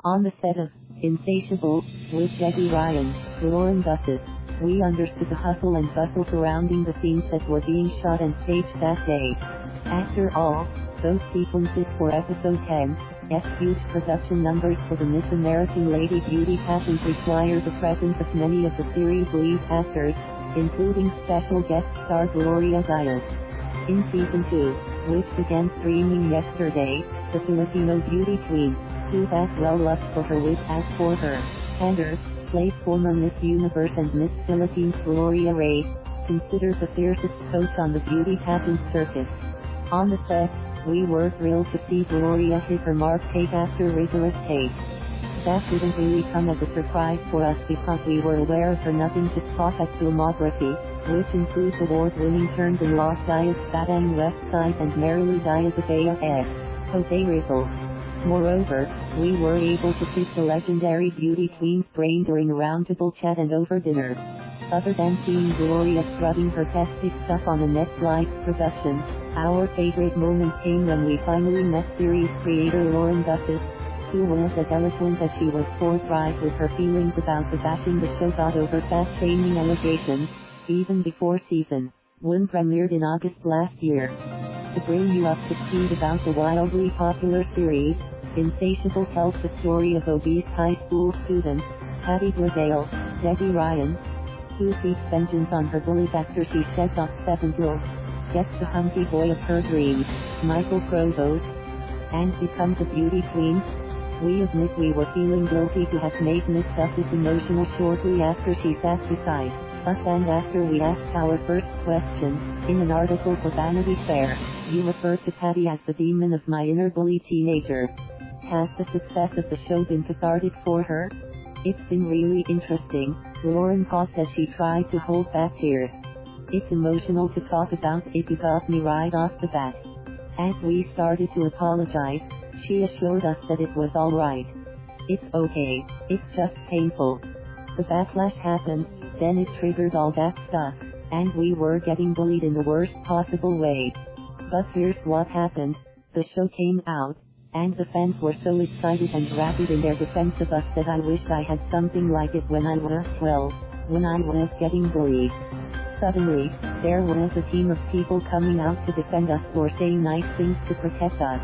On the set of Insatiable, with Debby Ryan, Lauren Gussis, we understood the hustle and bustle surrounding the scenes that were being shot and staged that day. After all, those sequences for episode 10's huge production numbers for the Miss American Lady Beauty pageant require the presence of many of the series' lead actors, including special guest star Gloria Diaz. In Season 2, which began streaming yesterday, the Filipino beauty queen, who has well loved for her wit as for her candor, plays former Miss Universe and Miss Philippines Gloria Reyes, considered the fiercest coach on the beauty pageant circuit. On the set, we were thrilled to see Gloria hit her mark take after rigorous take. That didn't really come as a surprise for us because we were aware of her nothing-to-scoff-at filmography, which includes award-winning turns in Lav Diaz, Batang West Side and Marilou Diaz-Abaya as Rizal. Moreover, we were able to pick the legendary beauty queen's brain during a roundtable chat and over dinner. Other than seeing Gloria strutting her thespic stuff on a Netflix production, our favorite moment came when we finally met series creator Lauren Gussis, who was as eloquent as she was forthright with her feelings about the bashing the show got over fat-shaming allegations, even before Season 1 premiered in August last year. To bring you up to speed about the wildly popular series, Insatiable tells the story of obese high school student, Bladell, Debby Ryan, who seeks vengeance on her bullies after she sheds off 7 girls, gets the hunky boy of her dreams, Michael Provost, and becomes a beauty queen. We admit we were feeling guilty to have made Miss Gussis emotional shortly after she sat beside us and after we asked our first question, in an article for Vanity Fair, you referred to Patty as the demon of my inner bully teenager. Has the success of the show been cathartic for her? It's been really interesting. Lauren paused as she tried to hold back tears. It's emotional to talk about it, you got me right off the bat. As we started to apologize, she assured us that it was alright. It's okay, it's just painful. The backlash happened, then it triggered all that stuff, and we were getting bullied in the worst possible way. But here's what happened, the show came out, and the fans were so excited and rabid in their defense of us that I wished I had something like it when I was 12, when I was getting bullied. Suddenly, there was a team of people coming out to defend us or saying nice things to protect us.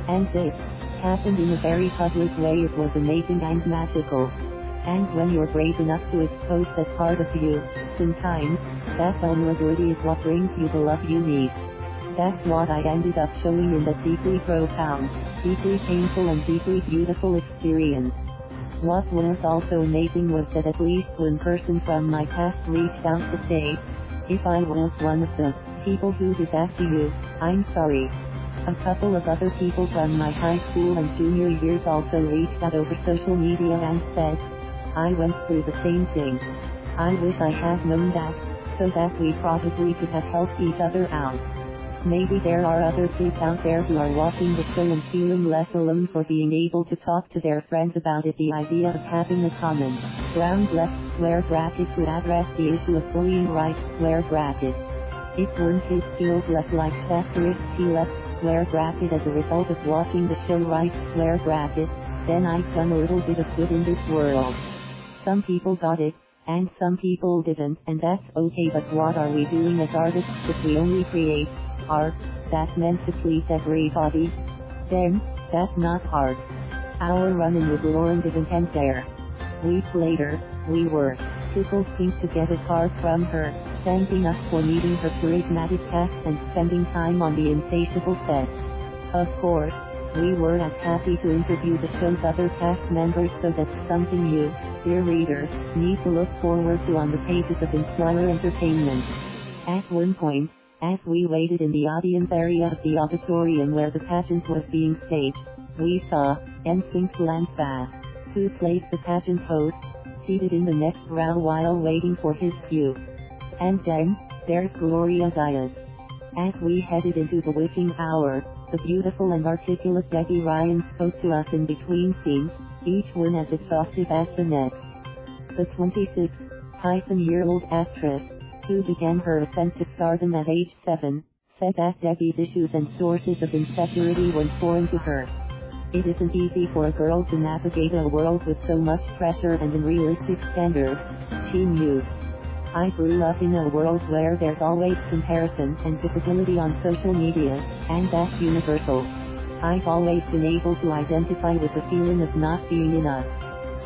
And this happened in a very public way. It was amazing and magical. And when you're brave enough to expose that part of you, sometimes, that vulnerability is what brings you the love you need. That's what I ended up showing in that deeply profound, deeply painful and deeply beautiful experience. What was also amazing was that at least one person from my past reached out to say, if I was one of the people who did that to you, I'm sorry. A couple of other people from my high school and junior years also reached out over social media and said, I went through the same thing. I wish I had known that, so that we probably could have helped each other out. Maybe there are other kids out there who are watching the show and feeling less alone for being able to talk to their friends about it. The idea of having a common ground left square bracket to address the issue of bullying right square bracket. If one kid feels less like asterisk T left square bracket as a result of watching the show right square bracket, then I've done a little bit of good in this world. Some people got it, and some people didn't, and that's okay, but what are we doing as artists if we only create art that's meant to please everybody? Then, that's not art. Our run-in with Lauren didn't end there. Weeks later, we were tickled pink to get a card from her, thanking us for meeting her charismatic cast and spending time on the Insatiable set. Of course, we were as happy to interview the show's other cast members, so that's something you, dear readers, need to look forward to on the pages of Inspire Entertainment. At one point, as we waited in the audience area of the auditorium where the pageant was being staged, we saw NSYNC Lance Bass, who plays the pageant host, seated in the next row while waiting for his cue. And then, there's Gloria Diaz. As we headed into the witching hour, the beautiful and articulate Debby Ryan spoke to us in between scenes, each one as exhaustive as the next. The 26-year-old actress, who began her ascent to stardom at age 7, said that Debby's issues and sources of insecurity weren't foreign to her. It isn't easy for a girl to navigate a world with so much pressure and unrealistic standards, she mused. I grew up in a world where there's always comparison and visibility on social media, and that's universal. I've always been able to identify with the feeling of not being enough.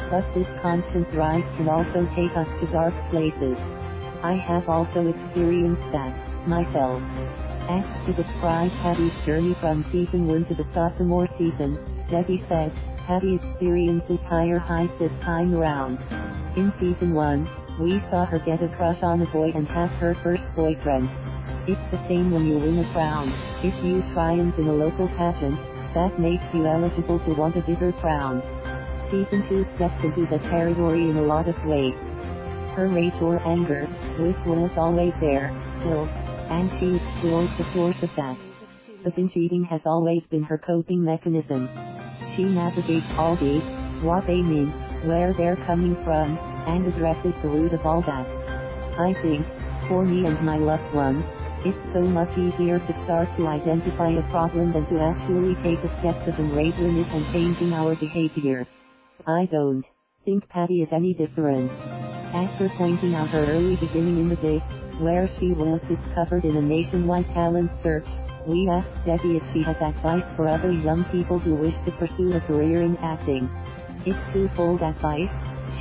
But this constant drive can also take us to dark places. I have also experienced that, myself. Asked to describe Patty's journey from season 1 to the sophomore season, Debby said, Patty experiences higher highs this time around. In season 1, we saw her get a crush on a boy and have her first boyfriend. It's the same when you win a crown. If you triumph in a local pageant, that makes you eligible to want a bigger crown. Season 2 steps into the territory in a lot of ways. Her rage or anger, which was always there, still, and she explores the source of that. The binge eating has always been her coping mechanism. She navigates all these, what they mean, where they're coming from, and addresses the root of all that. I think, for me and my loved ones, it's so much easier to start to identify a problem than to actually take the steps of embracing it and changing our behavior. I don't think Patty is any different. After pointing out her early beginning in the biz, where she was discovered in a nationwide talent search, we asked Debby if she has advice for other young people who wish to pursue a career in acting. It's twofold advice,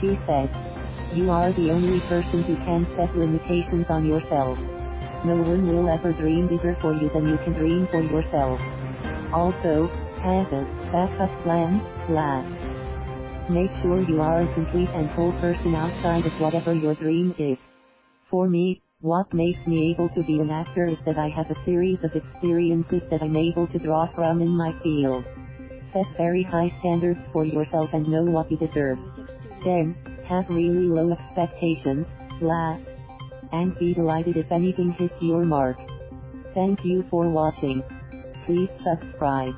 she said. You are the only person who can set limitations on yourself. No one will ever dream bigger for you than you can dream for yourself. Also, have a backup plan, Lav. Make sure you are a complete and whole person outside of whatever your dream is. For me, what makes me able to be an actor is that I have a series of experiences that I'm able to draw from in my field. Set very high standards for yourself and know what you deserve. Then, have really low expectations, Lav. And be delighted if anything hits your mark. Thank you for watching. Please subscribe.